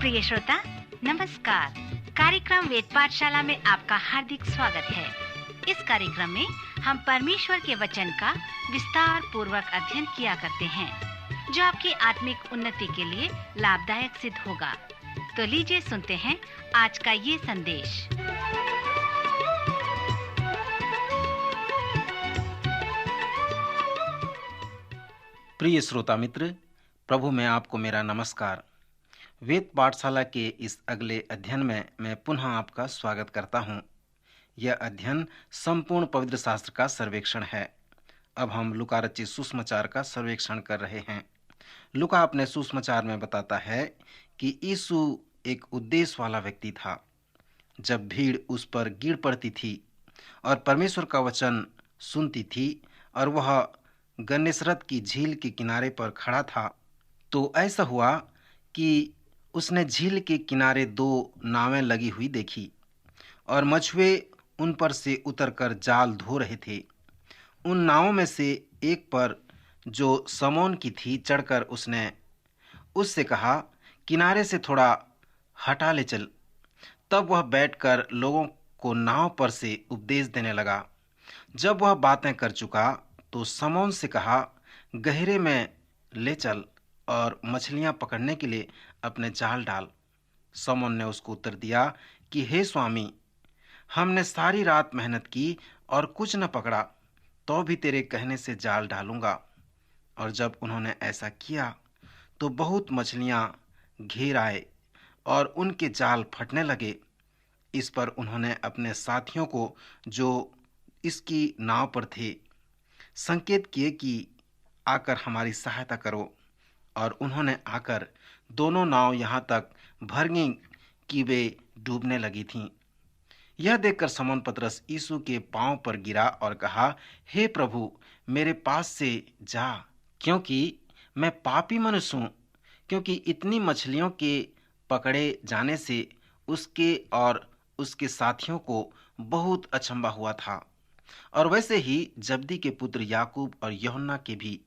प्रिय श्रोता, नमस्कार। कार्यक्रम वेद पाठशाला में आपका हार्दिक स्वागत है। इस कार्यक्रम में हम परमेश्वर के वचन का विस्तार पूर्वक अध्ययन किया करते हैं, जो आपकी आत्मिक उन्नति के लिए लाभदायक सिद्ध होगा। तो लीजिए सुनते हैं आज का ये संदेश। प्रिय श्रोता मित्र, प्रभु में आपको मेरा नमस्कार। वेद पाठशाला के इस अगले अध्ययन में मैं पुनः आपका स्वागत करता हूं। यह अध्ययन संपूर्ण पवित्र शास्त्र का सर्वेक्षण है। अब हम लूका रचित सुसमाचार का सर्वेक्षण कर रहे हैं। लूका अपने सुसमाचार में बताता है कि यीशु एक उद्देश्य वाला व्यक्ति था। जब भीड़ उस पर गिर पड़ती थी और परमेश्वर का वचन सुनती थी और वह गन्नेसरत की झील के किनारे पर खड़ा था, तो ऐसा हुआ कि उसने झील के किनारे 2 नावें लगी हुई देखी और मछुए उन पर से उतरकर जाल धो रहे थे। उन नावों में से एक पर, जो समौन की थी, चढ़कर उसने उससे कहा, किनारे से थोड़ा हटा ले चल। तब वह बैठकर लोगों को नाव पर से उपदेश देने लगा। जब वह बातें कर चुका तो समौन से कहा, गहरे में ले चल और मछलियां पकड़ने के लिए अपने जाल डाल। समौन ने उसको उत्तर दिया कि हे स्वामी, हमने सारी रात मेहनत की और कुछ न पकड़ा, तो भी तेरे कहने से जाल डालूंगा। और जब उन्होंने ऐसा किया तो बहुत मछलियां घेर आए और उनके जाल फटने लगे। इस पर उन्होंने अपने साथियों को, जो इसकी नाव पर थे, संकेत किए कि आकर हमारी सहायता करो। और उन्होंने आकर दोनों नाव यहाँ तक भर गईं कि वे डूबने लगी थीं। यह देखकर समौन पतरस यीशु के पांव पर गिरा और कहा, हे प्रभु, मेरे पास से जा, क्योंकि मैं पापी मनुष्य हूँ। क्योंकि इतनी मछलियों के पकड़े जाने से उसके और उसके साथियों को बहुत अचंभा हुआ था। और वैसे ही जब्दी के पुत्र याकूब और यूहन्ना के भी,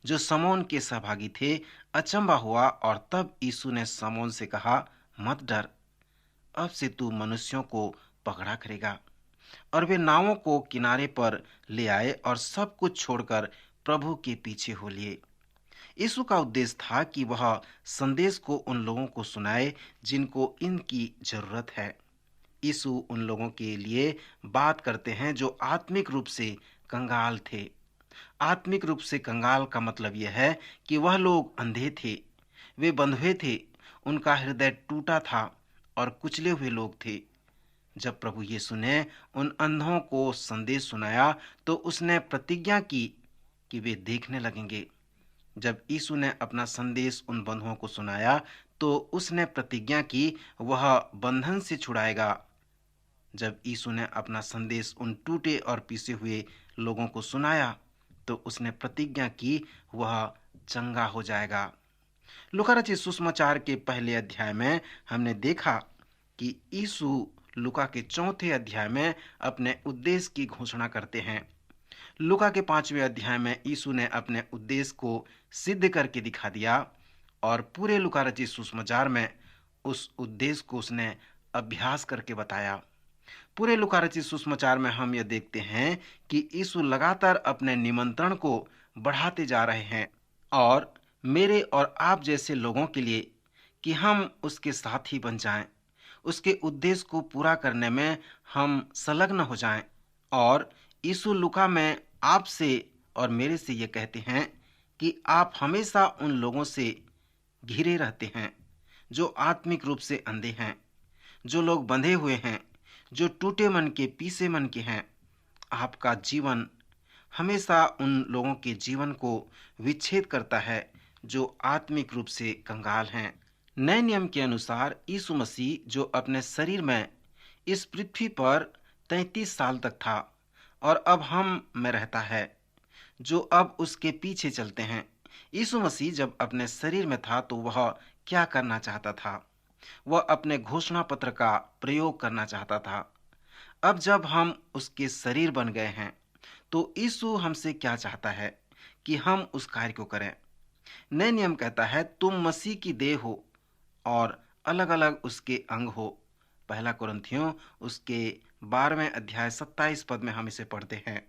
जो समौन के सहभागी थे, अचंभा हुआ। और तब यीशु ने समौन से कहा, मत डर, अब से तू मनुष्यों को पकड़ा करेगा। और वे नावों को किनारे पर ले आए और सब कुछ छोड़कर प्रभु के पीछे हो लिए। यीशु का उद्देश्य था कि वह संदेश को उन लोगों को सुनाए जिनको इनकी जरूरत है। यीशु उन लोगों के लिए बात करते हैं जो आत्मिक रूप से कंगाल थे। आत्मिक रूप से कंगाल का मतलब यह है कि वह लोग अंधे थे, वे बंधुए थे, उनका हृदय टूटा था और कुचले हुए लोग थे। जब प्रभु यीशु ने उन अंधों को संदेश सुनाया तो उसने प्रतिज्ञा की कि वे देखने लगेंगे। जब यीशु ने अपना संदेश उन बंधुओं को सुनाया तो उसने प्रतिज्ञा की वह बंधन से छुड़ाएगा। जब यीशु ने अपना संदेश उन टूटे और पीसे हुए लोगों को सुनाया तो उसने प्रतिज्ञा की वह चंगा हो जाएगा। लूका रचित सुसमाचार के पहले अध्याय में हमने देखा कि यीशु लूका के 4 अध्याय में अपने उद्देश्य की घोषणा करते हैं। लूका के 5वें अध्याय में यीशु ने अपने उद्देश्य को सिद्ध करके दिखा दिया और पूरे लूका रचित सुसमाचार में उस उद्देश्य को उसने अभ्यास करके बताया। पूरे लूका रचित सुसमाचार में हम यह देखते हैं कि यीशु लगातार अपने निमंत्रण को बढ़ाते जा रहे हैं और मेरे और आप जैसे लोगों के लिए कि हम उसके साथी बन जाएं, उसके उद्देश्य को पूरा करने में हम संलग्न हो जाएं। और यीशु लूका में आपसे और मेरे से यह कहते हैं कि आप हमेशा उन लोगों से घिरे रहते हैं जो आत्मिक रूप से अंधे हैं, जो लोग बंधे हुए हैं, जो टूटे मन के, पीसे मन के हैं। आपका जीवन हमेशा उन लोगों के जीवन को विच्छेद करता है जो आत्मिक रूप से कंगाल हैं। नए नियम के अनुसार यीशु मसीह, जो अपने शरीर में इस पृथ्वी पर 33 साल तक था और अब हम में रहता है, जो अब उसके पीछे चलते हैं। यीशु मसीह जब अपने शरीर में था तो वह क्या करना चाहता था? वह अपने घोषणा पत्र का प्रयोग करना चाहता था। अब जब हम उसके शरीर बन गए हैं तो यीशु हमसे क्या चाहता है कि हम उस कार्य को करें। नए नियम कहता है, तुम मसीह की देह हो और अलग अलग उसके अंग हो। पहला कुरिन्थियों उसके 12वें अध्याय 27 पद में हम इसे पढ़ते हैं।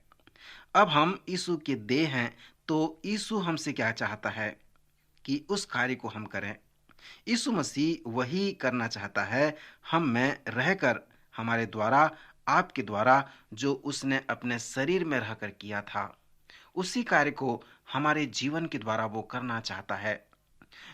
अब हम यीशु के देह हैं, तो यीशु हमसे क्या चाहता है कि उस कार्य को हम करें। यीशु मसीह वही करना चाहता है, हम में रहकर, हमारे द्वारा, आपके द्वारा, जो उसने अपने शरीर में रहकर किया था, उसी कार्य को हमारे जीवन के द्वारा वो करना चाहता है।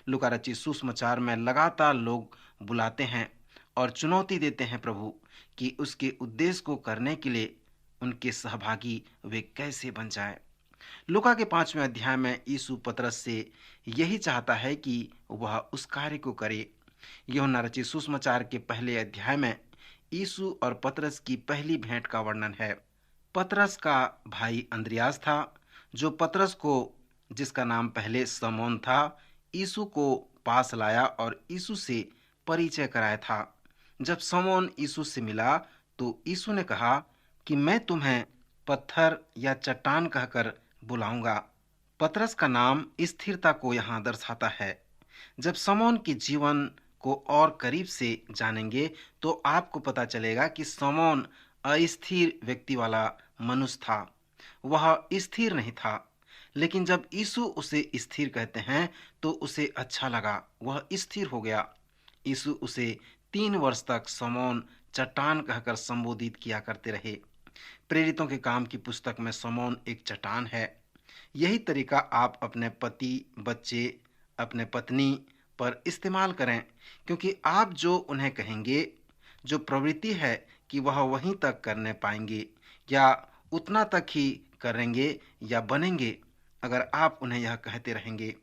लूका रचित सुसमाचार में लगातार लोग बुलाते हैं और चुनौती देते हैं प्रभु कि उसके उद्देश्य को करने के लिए उनके सहभागी वे कैसे बन जाएं। लूका के 5वें अध्याय में यीशु पतरस से यही चाहता है कि वह उस कार्य को करे। यूहन्ना रचित सुसमाचार के पहले अध्याय में यीशु और पतरस की पहली भेंट का वर्णन है। पतरस का भाई अंद्रियास था, जो पतरस को, जिसका नाम पहले समौन था, यीशु को पास लाया और यीशु से परिचय कराया था। जब समौन यीशु से मिला तो यीशु ने कहा कि मैं तुम्हें पत्थर या चट्टान कहकर बुलाऊंगा। पतरस का नाम स्थिरता को यहाँ दर्शाता है। जब समौन के जीवन को और करीब से जानेंगे तो आपको पता चलेगा कि समौन अस्थिर व्यक्ति वाला मनुष्य था। वह स्थिर नहीं था, लेकिन जब यीशु उसे स्थिर कहते हैं तो उसे अच्छा लगा, वह स्थिर हो गया। यीशु उसे 3 वर्ष तक समौन चट्टान कहकर संबोधित किया करते रहे। प्रेरितों के काम की पुस्तक में समौन एक चट्टान है। यही तरीका आप अपने पति, बच्चे, अपने पत्नी पर इस्तेमाल करें, क्योंकि आप जो उन्हें कहेंगे, जो प्रवृत्ति है कि वह वहीं तक करने पाएंगे या उतना तक ही करेंगे या बनेंगे। अगर आप उन्हें यह कहते रहेंगे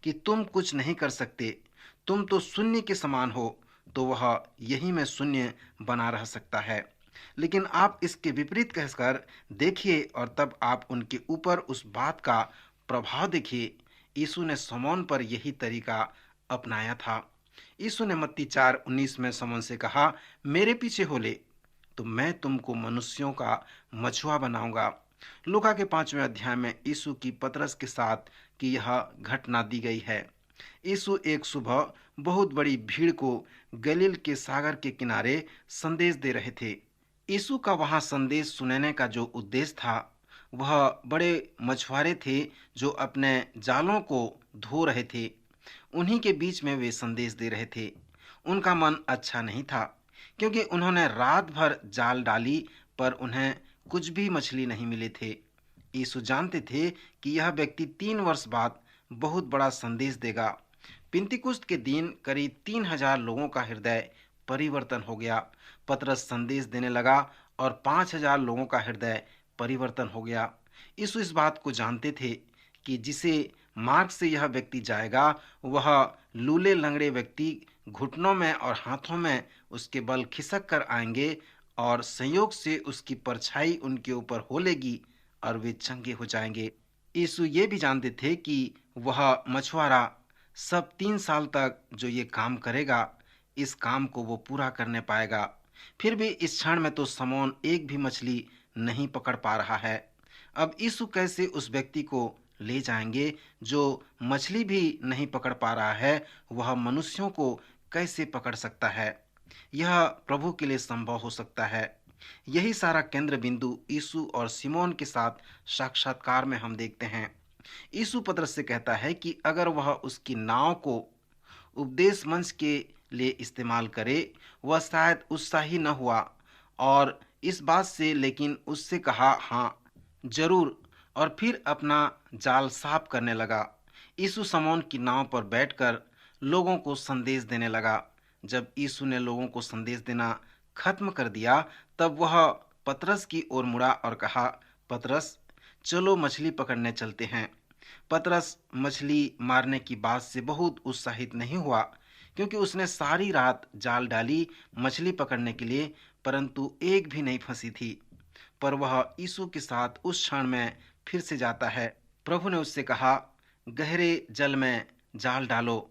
कि तुम कुछ नहीं कर सकते, तुम तो शून्य के समान हो, तो वह यही में शून्य बना रह सकता है। लेकिन आप इसके विपरीत कहकर देखिए और तब आप उनके ऊपर उस बात का प्रभाव देखिए। यीशु ने समौन पर यही तरीका अपनाया था। यीशु ने मत्ती 4:19 में समौन से कहा, मेरे पीछे हो ले, तो मैं तुमको मनुष्यों का मछुआ बनाऊंगा। लूका के 5वें अध्याय में यीशु की पतरस के साथ की यह घटना दी गई है। यीशु एक सुबह बहुत बड़ी भीड़ को गलील के सागर के किनारे संदेश दे रहे थे। यीशु का वहां संदेश सुनाने का जो उद्देश्य था, वह बड़े मछुआरे थे जो अपने जालों को धो रहे थे। उन्हीं के बीच में वे संदेश दे रहे थे। उनका मन अच्छा नहीं था, क्योंकि उन्होंने रात भर जाल डाली पर उन्हें कुछ भी मछली नहीं मिले थे। यीशु जानते थे कि यह व्यक्ति 3 वर्ष बाद बहुत बड़ा संदेश देगा। पिंतीकुस्त के दिन करीब 3000 लोगों का हृदय परिवर्तन हो गया। पतरस संदेश देने लगा और 5000 लोगों का हृदय परिवर्तन हो गया। यीशु इस बात को जानते थे कि जिसे मार्ग से यह व्यक्ति जाएगा, वह लूले लंगड़े व्यक्ति घुटनों में और हाथों में उसके बल खिसक कर आएंगे और संयोग से उसकी परछाई उनके ऊपर हो लेगी और वे चंगे हो जाएंगे। यीशु ये भी जानते थे कि वह मछुआरा सब 3 साल तक जो ये काम करेगा, इस काम को वो पूरा करने पाएगा। फिर भी इस क्षण में तो समौन एक भी मछली नहीं पकड़ पा रहा है। अब यीशु कैसे उस व्यक्ति को ले जाएंगे जो मछली भी नहीं पकड़ पा रहा है, वह मनुष्यों को कैसे पकड़ सकता है? यह प्रभु के लिए संभव हो सकता है। यही सारा केंद्र बिंदु यीशु और सिमोन के साथ साक्षात्कार में हम देखते हैं। यीशु पतरस से कहता है कि अगर वह उसकी नाव को उपदेश मंच के लिए इस्तेमाल करे, वह शायद उत्साही न हुआ और इस बात से, लेकिन उससे कहा हाँ जरूर, और फिर अपना जाल साफ करने लगा। यीशु समौन की नाव पर बैठकर लोगों को संदेश देने लगा। जब यीशु ने लोगों को संदेश देना खत्म कर दिया, तब वह पतरस की ओर मुड़ा और कहा, पतरस, चलो मछली पकड़ने चलते हैं। पतरस मछली मारने की बात से बहुत उत्साहित नहीं हुआ, क्योंकि उसने सारी रात जाल डाली मछली पकड़ने के लिए, परंतु एक भी नहीं फंसी थी। पर वह यीशु के साथ उस क्षण में फिर से जाता है। प्रभु ने उससे कहा, गहरे जल में जाल डालो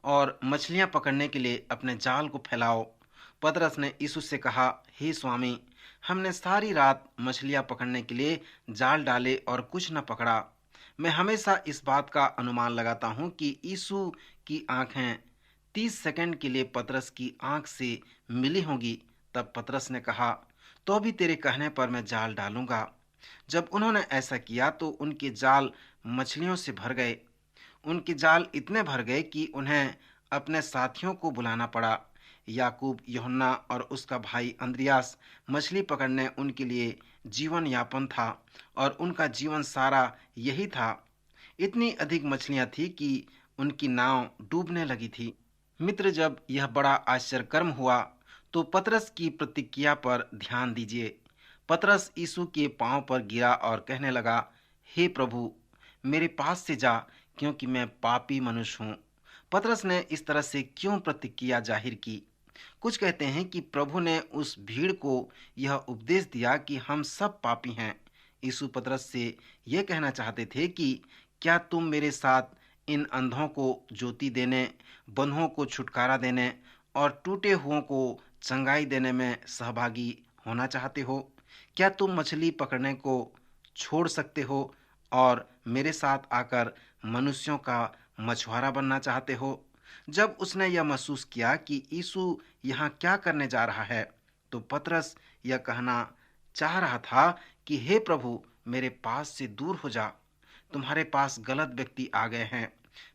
और मछलियां पकड़ने के लिए अपने जाल को फैलाओ। पतरस ने यीशु से कहा, हे स्वामी, हमने सारी रात मछलियां पकड़ने के लिए जाल डाले और कुछ न पकड़ा। मैं हमेशा इस बात का अनुमान लगाता हूं कि यीशु की आंखें 30 सेकंड के लिए पतरस की आंख से मिली होंगी, तब पतरस ने कहा, तो भी तेरे कहने पर मैं जाल डालूंगा। जब उन्होंने ऐसा किया तो उनके जाल मछलियों से भर गए। उनके जाल इतने भर गए कि उन्हें अपने साथियों को बुलाना पड़ा। याकूब, यूहन्ना और उसका भाई अंद्रियास मछली पकड़ने उनके लिए जीवन यापन था और उनका जीवन सारा यही था। इतनी अधिक मछलियां थी कि उनकी नाव डूबने लगी थी। मित्र, जब यह बड़ा आश्चर्यकर्म हुआ तो पतरस की प्रतिक्रिया पर ध्यान दीजिए। पतरस यीशु के पांव पर गिरा और कहने लगा, हे प्रभु, मेरे पास से जा, क्योंकि मैं पापी मनुष्य हूँ। पतरस ने इस तरह से क्यों प्रतिक्रिया जाहिर की? कुछ कहते हैं कि प्रभु ने उस भीड़ को यह उपदेश दिया कि हम सब पापी हैं। यीशु पतरस से यह कहना चाहते थे कि क्या तुम मेरे साथ इन अंधों को ज्योति देने, बंधुओं को छुटकारा देने और टूटे हुओं को चंगाई देने में सहभागी होना चाहते हो? क्या तुम मछली पकड़ने को छोड़ सकते हो और मेरे साथ आकर मनुष्यों का मछुआरा बनना चाहते हो? जब उसने यह महसूस किया कि यीशु यहाँ क्या करने जा रहा है, तो पतरस यह कहना चाह रहा था कि हे प्रभु, मेरे पास से दूर हो जा। तुम्हारे पास गलत व्यक्ति आ गए हैं।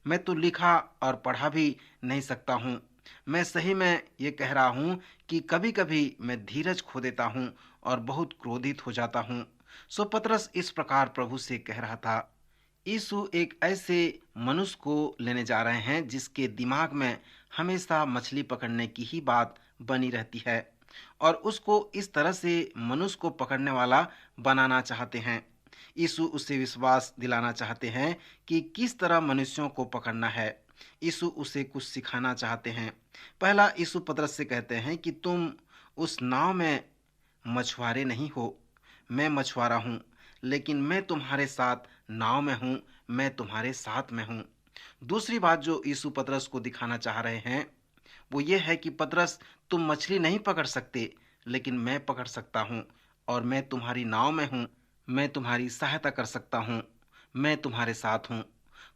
मैं तो लिखा और पढ़ा भी नहीं सकता हूँ। मैं सही में ये कह रहा हूँ कि कभी-कभी मैं धीरज खो देता हूँ और बहुत क्रोधित हो जाता हूँ। सो पतरस इस प्रकार प्रभु से कह रहा था। यीशु एक ऐसे मनुष्य को लेने जा रहे हैं जिसके दिमाग में हमेशा मछली पकड़ने की ही बात बनी रहती है और उसको इस तरह से मनुष्य को पकड़ने वाला बनाना चाहते हैं। यीशु उसे विश्वास दिलाना चाहते हैं कि किस तरह मनुष्यों को पकड़ना है। यीशु उसे कुछ सिखाना चाहते हैं। पहला, यीशु पतरस से कहते हैं कि तुम उस नाव में मछुआरे नहीं हो, मैं मछुआरा हूँ, लेकिन मैं तुम्हारे साथ नाव में हूँ, मैं तुम्हारे साथ में हूँ। दूसरी बात जो यीशु पतरस को दिखाना चाह रहे हैं वो ये है कि पतरस, तुम मछली नहीं पकड़ सकते, लेकिन मैं पकड़ सकता हूँ और मैं तुम्हारी नाव में हूँ, मैं तुम्हारी सहायता कर सकता हूँ, मैं तुम्हारे साथ हूँ।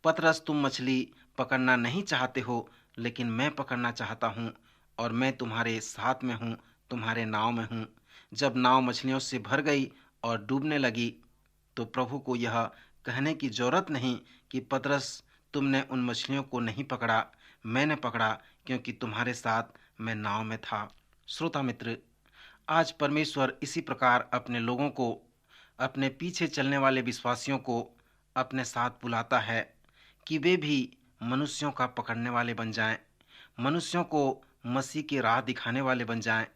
पतरस, तुम मछली पकड़ना नहीं चाहते हो, लेकिन मैं पकड़ना चाहता हूँ और मैं तुम्हारे साथ में हूँ, तुम्हारे नाव में हूँ। जब नाव मछलियों से भर गई और डूबने लगी तो प्रभु को यह कहने की जरूरत नहीं कि पतरस, तुमने उन मछलियों को नहीं पकड़ा, मैंने पकड़ा, क्योंकि तुम्हारे साथ मैं नाव में था। श्रोता मित्र, आज परमेश्वर इसी प्रकार अपने लोगों को, अपने पीछे चलने वाले विश्वासियों को अपने साथ बुलाता है कि वे भी मनुष्यों का पकड़ने वाले बन जाएं, मनुष्यों को मसीह की राह दिखाने वाले बन जाएं।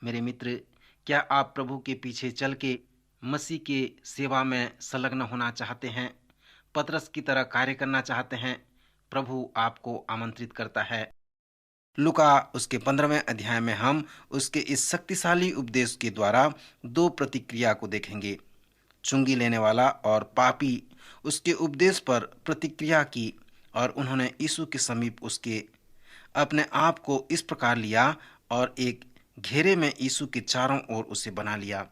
मेरे मित्र, क्या आप प्रभु के पीछे चल के मसीह के सेवा में संलग्न होना चाहते हैं, पतरस की तरह कार्य करना चाहते हैं? प्रभु आपको आमंत्रित करता है। लूका उसके 15वें अध्याय में हम उसके इस शक्तिशाली उपदेश के द्वारा दो प्रतिक्रिया को देखेंगे। चुंगी लेने वाला और पापी उसके उपदेश पर प्रतिक्रिया की और उन्होंने यीशु के समीप उसके अपने आप को इस प्रकार लिया और एक घेरे में यीशु के चारों ओर उसे बना लिया।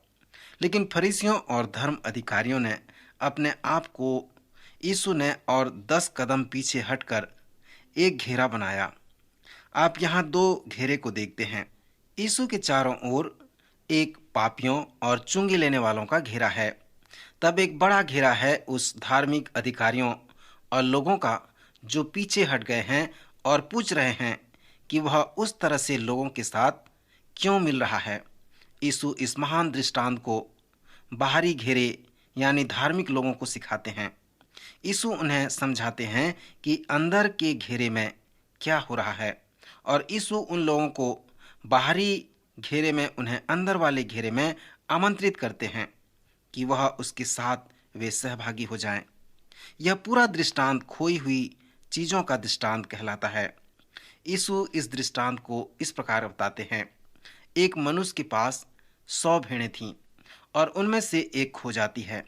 लेकिन फरीसियों और धर्म अधिकारियों ने अपने आप को यीशु ने और 10 कदम पीछे हटकर एक घेरा बनाया। आप यहाँ दो घेरे को देखते हैं। यीशु के चारों ओर एक पापियों और चुंगी लेने वालों का घेरा है। तब एक बड़ा घेरा है उस धार्मिक अधिकारियों और लोगों का जो पीछे हट गए हैं और पूछ रहे हैं कि वह उस तरह से लोगों के साथ क्यों मिल रहा है। यीशु इस महान दृष्टांत को बाहरी घेरे यानी धार्मिक लोगों को सिखाते हैं। यीशु उन्हें समझाते हैं कि अंदर के घेरे में क्या हो रहा है और यीशु उन लोगों को बाहरी घेरे में उन्हें अंदर वाले घेरे में आमंत्रित करते हैं कि वह उसके साथ वे सहभागी हो जाएं। यह पूरा दृष्टांत खोई हुई चीजों का दृष्टांत कहलाता है। यीशु इस दृष्टांत को इस प्रकार बताते हैं। एक मनुष्य के पास 100 भेड़ें थीं और उनमें से एक खो जाती है।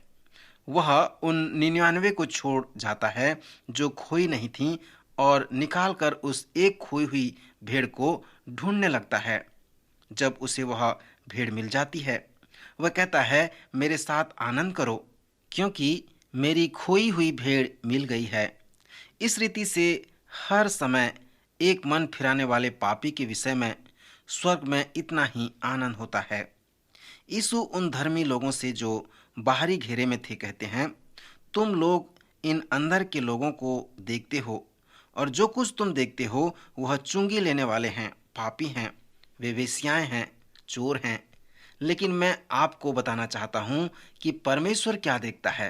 वह उन 99 को छोड़ जाता है जो खोई नहीं थीं और निकालकर उस एक खोई हुई भेड़ को ढूंढने लगता है। जब उसे वह भेड़ मिल जाती है, वह कहता है, मेरे साथ आनंद करो, क्योंकि मेरी खोई हुई भेड़ मिल गई है। इस रीति से हर समय एक मन फिराने वाले पापी के विषय में स्वर्ग में इतना ही आनंद होता है। यीशु उन धर्मी लोगों से जो बाहरी घेरे में थे कहते हैं, तुम लोग इन अंदर के लोगों को देखते हो और जो कुछ तुम देखते हो वह चुंगी लेने वाले हैं, पापी हैं, वे वेश्याएं हैं, चोर हैं। लेकिन मैं आपको बताना चाहता हूं कि परमेश्वर क्या देखता है।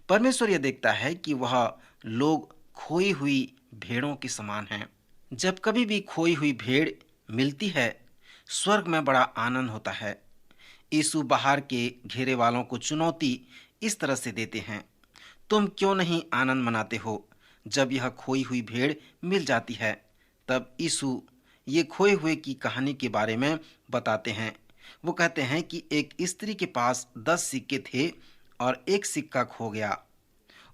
परमेश्वर यह देखता है कि वह लोग खोई हुई भेड़ों के समान हैं। जब कभी भी खोई हुई भेड़ मिलती है, स्वर्ग में बड़ा आनंद होता है। यीशु बाहर के घेरे वालों को चुनौती इस तरह से देते हैं, तुम क्यों नहीं आनंद मनाते हो जब यह खोई हुई भेड़ मिल जाती है। तब यीशु ये खोए हुए की कहानी के बारे में बताते हैं। वो कहते हैं कि एक स्त्री के पास 10 सिक्के थे और एक सिक्का खो गया।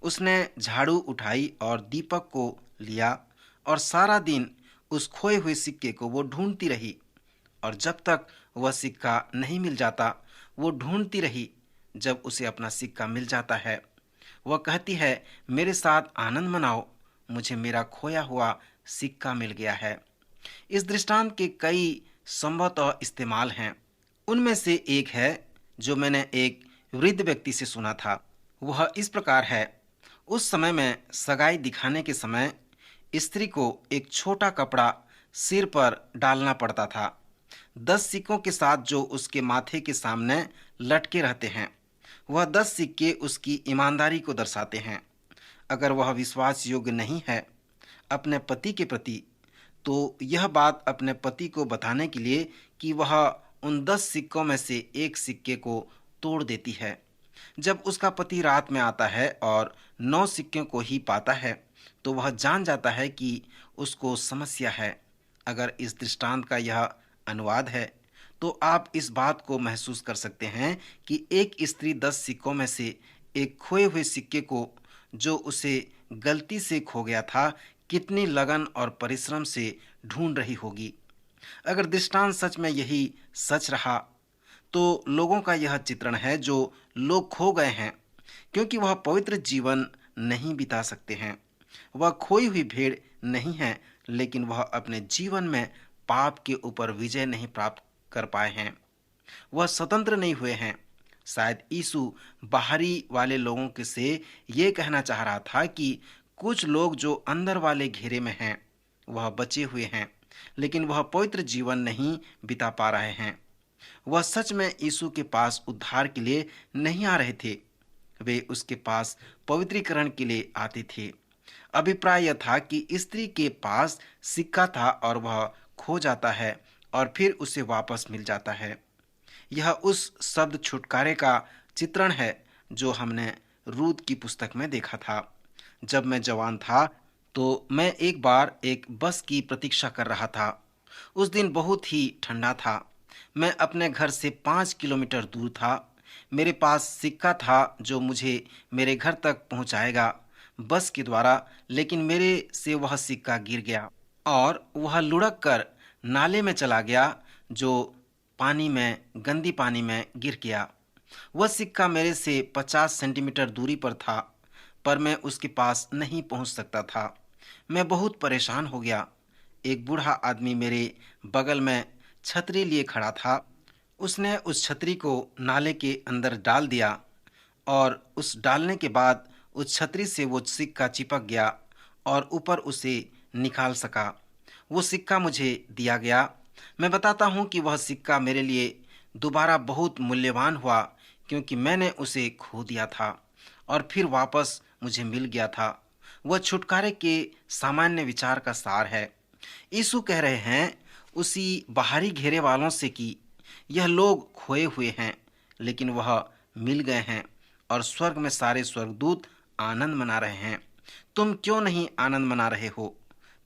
उसने झाड़ू उठाई और दीपक को लिया और सारा दिन उस खोए हुए सिक्के को वो ढूंढती रही, और जब तक वह सिक्का नहीं मिल जाता वो ढूंढती रही। जब उसे अपना सिक्का मिल जाता है, वह कहती है, मेरे साथ आनंद मनाओ, मुझे मेरा खोया हुआ सिक्का मिल गया है। इस दृष्टांत के कई संभवतः इस्तेमाल हैं। उनमें से एक है जो मैंने एक वृद्ध व्यक्ति से सुना था। वह इस प्रकार है, उस समय में सगाई दिखाने के समय स्त्री को एक छोटा कपड़ा सिर पर डालना पड़ता था। 10 सिक्कों के साथ जो उसके माथे के सामने लटके रहते हैं, वह 10 सिक्के उसकी ईमानदारी को दर्शाते हैं। अगर वह विश्वास योग्य नहीं है अपने पति के प्रति, तो यह बात अपने पति को बताने के लिए कि वह उन 10 सिक्कों में से एक सिक्के को तोड़ देती है। जब उसका पति रात में आता है और 9 सिक्कों को ही पाता है, तो वह जान जाता है कि उसको समस्या है। अगर इस दृष्टांत का यह अनुवाद है, तो आप इस बात को महसूस कर सकते हैं कि एक स्त्री 10 सिक्कों में से एक खोए हुए सिक्के को, जो उसे गलती से खो गया था, कितनी लगन और परिश्रम से ढूंढ रही होगी। अगर दृष्टांत सच में यही सच रहा, तो लोगों का यह चित्रण है जो लोग खो गए हैं क्योंकि वह पवित्र जीवन नहीं बिता सकते हैं। वह खोई हुई भेड़ नहीं है, लेकिन वह अपने जीवन में पाप के ऊपर विजय नहीं प्राप्त कर पाए हैं। वह स्वतंत्र नहीं हुए हैं। शायद यीशु बाहरी वाले लोगों के से ये कहना चाह रहा था कि कुछ लोग जो अंदर वाले घेरे में हैं, वह बचे हुए हैं, लेकिन वह पवित्र जीवन नहीं बिता पा रहे हैं। वह सच में यीशु के पास उद्धार के लिए नहीं आ रहे थे, वे उसके पास पवित्रीकरण के लिए आते थे। अभिप्राय यह था कि स्त्री के पास सिक्का था और वह खो जाता है और फिर उसे वापस मिल जाता है। यह उस शब्द छुटकारे का चित्रण है जो हमने रूत की पुस्तक में देखा था। जब मैं जवान था तो मैं एक बार एक बस की प्रतीक्षा कर रहा था। उस दिन बहुत ही ठंडा था। मैं अपने घर से 5 किलोमीटर दूर था। मेरे पास सिक्का था जो मुझे मेरे घर तक पहुंचाएगा बस के द्वारा, लेकिन मेरे से वह सिक्का गिर गया और वह लुढ़क कर नाले में चला गया, जो गंदी पानी में गिर गया। वह सिक्का मेरे से 50 सेंटीमीटर दूरी पर था, पर मैं उसके पास नहीं पहुंच सकता था। मैं बहुत परेशान हो गया। एक बूढ़ा आदमी मेरे बगल में छतरी लिए खड़ा था। उसने उस छतरी को नाले के अंदर डाल दिया और उस डालने के बाद उस छतरी से वो सिक्का चिपक गया और ऊपर उसे निकाल सका। वो सिक्का मुझे दिया गया। मैं बताता हूँ कि वह सिक्का मेरे लिए दोबारा बहुत मूल्यवान हुआ, क्योंकि मैंने उसे खो दिया था और फिर वापस मुझे मिल गया था। वह छुटकारे के सामान्य विचार का सार है। यीशु कह रहे हैं उसी बाहरी घेरे वालों से कि यह लोग खोए हुए हैं, लेकिन वह मिल गए हैं और स्वर्ग में सारे स्वर्गदूत आनंद मना रहे हैं। तुम क्यों नहीं आनंद मना रहे हो?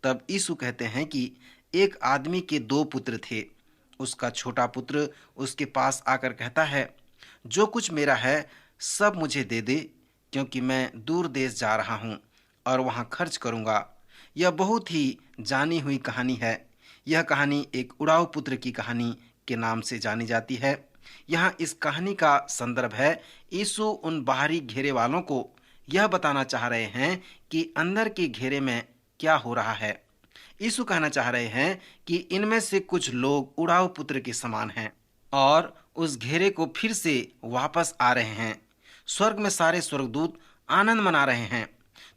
तब यीशु कहते हैं कि एक आदमी के 2 पुत्र थे। उसका छोटा पुत्र उसके पास आकर कहता है, जो कुछ मेरा है सब मुझे दे दे, क्योंकि मैं दूर देश जा रहा हूँ और वहाँ खर्च करूँगा। यह बहुत ही जानी हुई कहानी है। यह कहानी एक उड़ाऊ पुत्र की कहानी के नाम से जानी जाती है। यहाँ इस कहानी का संदर्भ है, यीशु उन बाहरी घेरे वालों को यह बताना चाह रहे हैं कि अंदर के घेरे में क्या हो रहा है। यीशु कहना चाह रहे हैं कि इनमें से कुछ लोग उड़ाऊ पुत्र के समान हैं और उस घेरे को फिर से वापस आ रहे हैं। स्वर्ग में सारे स्वर्गदूत आनंद मना रहे हैं।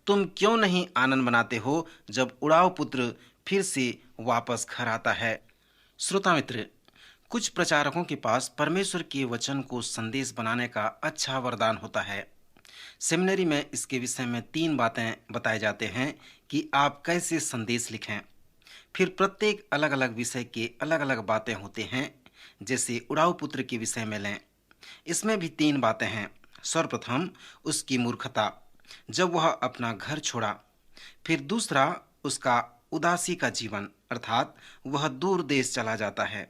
तुम क्यों नहीं आनंद मनाते हो जब उड़ाऊ पुत्र फिर से वापस घर आता है? श्रोता मित्र, कुछ प्रचारकों के पास परमेश्वर के वचन को संदेश बनाने का अच्छा वरदान होता है। सेमिनरी में इसके विषय में 3 बातें बताए जाते हैं कि आप कैसे संदेश लिखें। फिर प्रत्येक अलग अलग विषय के अलग अलग बातें होते हैं। जैसे उड़ाऊ पुत्र के विषय में लें, इसमें भी 3 बातें हैं। सर्वप्रथम उसकी मूर्खता, जब वह अपना घर छोड़ा। फिर दूसरा उसका उदासी का जीवन, अर्थात वह दूर देश चला जाता है।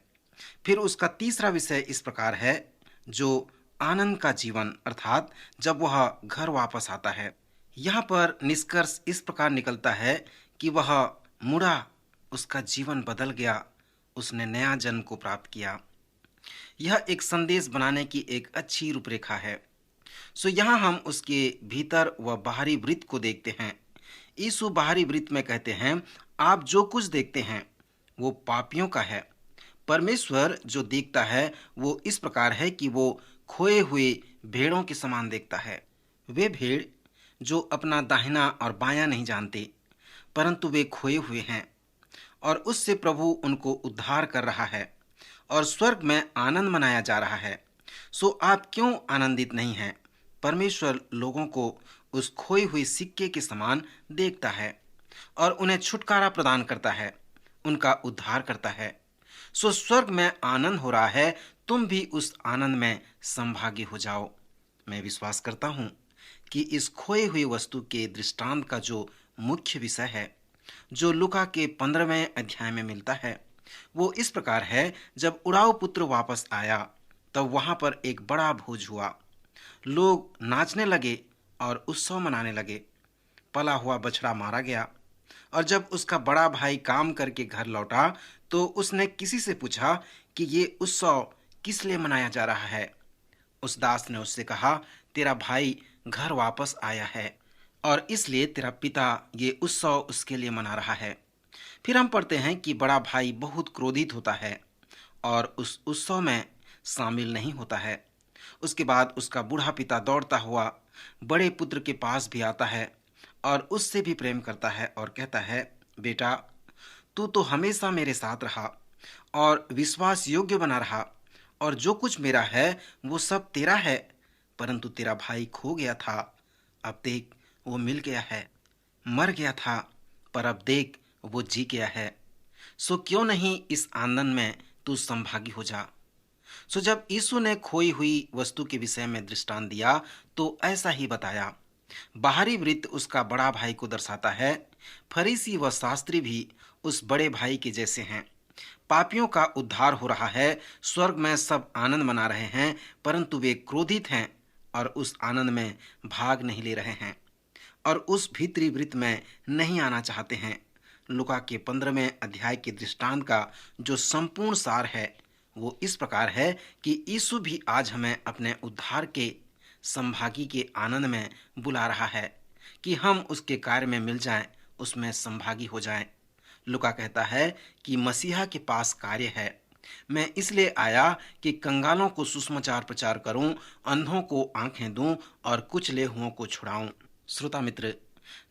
फिर उसका तीसरा विषय इस प्रकार है, जो आनंद का जीवन, अर्थात जब वह घर वापस आता है। यहाँ पर निष्कर्ष इस प्रकार निकलता है कि वह मुड़ा, उसका जीवन बदल गया, उसने नया जन्म को प्राप्त किया। यह एक संदेश बनाने की एक अच्छी रूपरेखा है। सो यहाँ हम उसके भीतर व बाहरी वृत्त को देखते हैं। यीशु बाहरी वृत्त में कहते हैं, आप जो कुछ देखते हैं वो पापियों का है। परमेश्वर जो देखता है वो इस प्रकार है कि वो खोए हुए भेड़ों के समान देखता है। वे भेड़ जो अपना दाहिना और बायां नहीं जानते, परंतु वे खोए हुए हैं और उससे प्रभु उनको उद्धार कर रहा है और स्वर्ग में आनंद मनाया जा रहा है। सो आप क्यों आनंदित नहीं हैं? परमेश्वर लोगों को उस खोई हुई सिक्के के समान देखता है और उन्हें छुटकारा प्रदान करता है, उनका उद्धार करता है। सो स्वर्ग में आनंद हो रहा है, तुम भी उस आनंद में संभागी हो जाओ। मैं विश्वास करता हूँ कि इस खोई हुई वस्तु के दृष्टांत का जो मुख्य विषय है, जो लूका के 15वें अध्याय में मिलता है, वो इस प्रकार है। जब उड़ाऊ पुत्र वापस आया तब वहां पर एक बड़ा भोज हुआ। लोग नाचने लगे और उत्सव मनाने लगे। पला हुआ बछड़ा मारा गया और जब उसका बड़ा भाई काम करके घर लौटा तो उसने किसी से पूछा कि ये उत्सव किस लिए मनाया जा रहा है। उस दास ने उससे कहा, तेरा भाई घर वापस आया है और इसलिए तेरा पिता ये उत्सव उसके लिए मना रहा है। फिर हम पढ़ते हैं कि बड़ा भाई बहुत क्रोधित होता है और उस उत्सव में शामिल नहीं होता है। उसके बाद उसका बूढ़ा पिता दौड़ता हुआ बड़े पुत्र के पास भी आता है और उससे भी प्रेम करता है और कहता है, बेटा तू तो हमेशा मेरे साथ रहा और विश्वास योग्य बना रहा और जो कुछ मेरा है वो सब तेरा है, परंतु तेरा भाई खो गया था, अब देख वो मिल गया है। मर गया था पर अब देख वो जी गया है। सो क्यों नहीं इस आनंद में तू संभागी हो जा। सो जब यीशु ने खोई हुई वस्तु के विषय में दृष्टांत दिया तो ऐसा ही बताया। बाहरी वृत्त उसका बड़ा भाई को दर्शाता है। फरीसी व शास्त्री भी उस बड़े भाई के जैसे हैं। पापियों का उद्धार हो रहा है, स्वर्ग में सब आनंद मना रहे हैं, परंतु वे क्रोधित हैं और उस आनंद में भाग नहीं ले रहे हैं और उस भीतरी वृत्त में नहीं आना चाहते हैं। लूका के 15वें अध्याय के दृष्टांत का जो संपूर्ण सार है वो इस प्रकार है कि यीशु भी आज हमें अपने उद्धार के संभागी के आनंद में बुला रहा है कि हम उसके कार्य में मिल जाएं, उसमें संभागी हो जाएं। लूका कहता है कि मसीहा के पास कार्य है। मैं इसलिए आया कि कंगालों को सुसमाचार प्रचार करूं, अंधों को आंखें दूं और कुचले हुओं को छुड़ाऊं। श्रोता मित्र,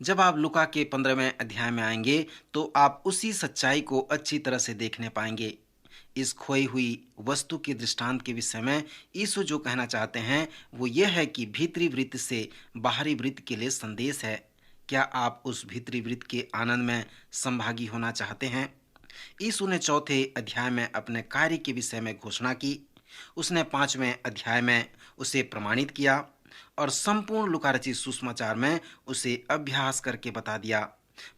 जब आप लूका के 15वें अध्याय में आएंगे तो आप उसी सच्चाई को अच्छी तरह से देखने पाएंगे। इस खोई हुई वस्तु के दृष्टांत के विषय में यीशु जो कहना चाहते हैं वो ये है कि भीतरी वृत्त से बाहरी वृत्त के लिए संदेश है। क्या आप उस भीतरी वृत्त के आनंद में संभागी होना चाहते हैं? यीशु ने 4थे अध्याय में अपने कार्य के विषय में घोषणा की। उसने 5वें अध्याय में उसे प्रमाणित किया और संपूर्ण लूका रचित सुसमाचार में उसे अभ्यास करके बता दिया।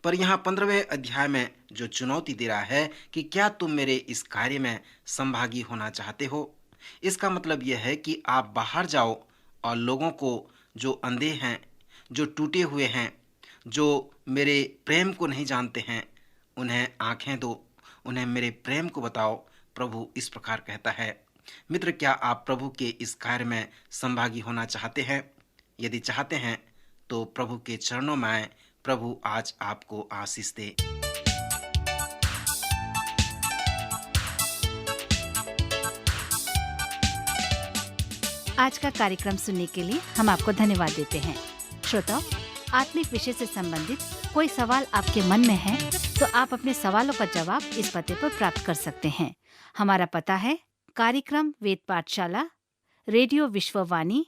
पर यहाँ 15वें अध्याय में जो चुनौती दे रहा है कि क्या तुम मेरे इस कार्य में संभागी होना चाहते हो। इसका मतलब यह है कि आप बाहर जाओ और लोगों को जो अंधे हैं, जो टूटे हुए हैं, जो मेरे प्रेम को नहीं जानते हैं, उन्हें आंखें दो, उन्हें मेरे प्रेम को बताओ। प्रभु इस प्रकार कहता है। मित्र, क्या आप प्रभु के इस कार्य में संभागी होना चाहते हैं? यदि चाहते हैं तो प्रभु के चरणों में आए। प्रभु आज आपको आशीष दे। आज का कार्यक्रम सुनने के लिए हम आपको धन्यवाद देते हैं। श्रोताओ, आत्मिक विषय से संबंधित कोई सवाल आपके मन में है तो आप अपने सवालों का जवाब इस पते पर प्राप्त कर सकते हैं। हमारा पता है कार्यक्रम Ved Pathshala, radio Vishwavani,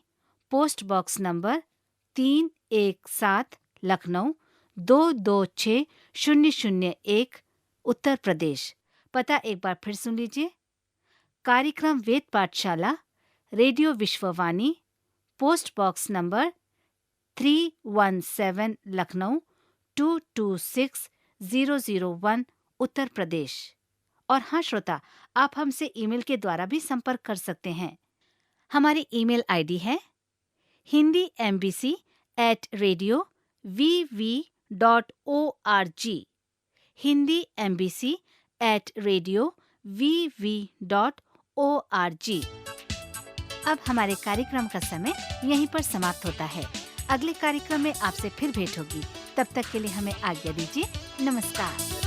post box number 317, Lucknow 226001, Uttar Pradesh. पता एक बार फिर सुन लीजिए। कार्यक्रम Ved Pathshala, radio Vishwavani, post box number 317, Lucknow 226001, Uttar Pradesh. और हाँ श्रोता, आप हमसे ईमेल के द्वारा भी संपर्क कर सकते हैं। हमारी ईमेल आईडी है hindiembassy@radio.vv.org, hindiembassy@radio.vv.org। अब हमारे कार्यक्रम का समय यहीं पर समाप्त होता है। अगले कार्यक्रम में आपसे फिर भेंट होगी। तब तक के लिए हमें आज्ञा दीजिए। नमस्कार।